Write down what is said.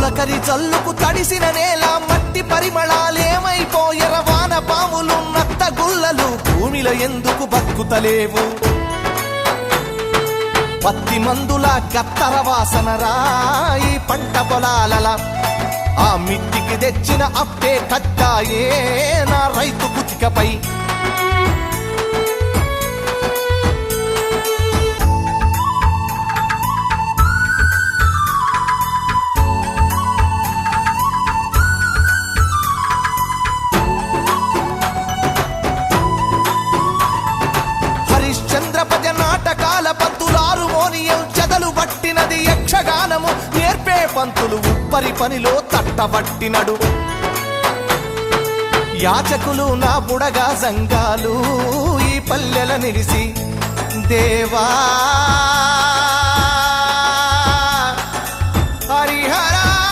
తొలకరి జల్లుకు తడిసిన నేల మట్టి పరిమళాలేమైపోయెర వాన పాములు నత్త గుల్లలు భూమిలో ఎందుకు బతుకుతలేవు పత్తి మందుల గత్తర వాసన రాయి పంట పొలాలల ఆ మిట్టికి తెచ్చిన అప్పే కట్టాయే నా రైతు కుతికపై హరిశ్చంద్రపద నాటకాల పంతులారు మోనియం చెదలు పట్టినది యక్షగానము నేర్పే పంతులు ఉప్పరి పనిలో తట్టబట్టినడు యాచకులు నా బుడగా సంఘాలు ఈ పల్లెల నిలిసి దేవా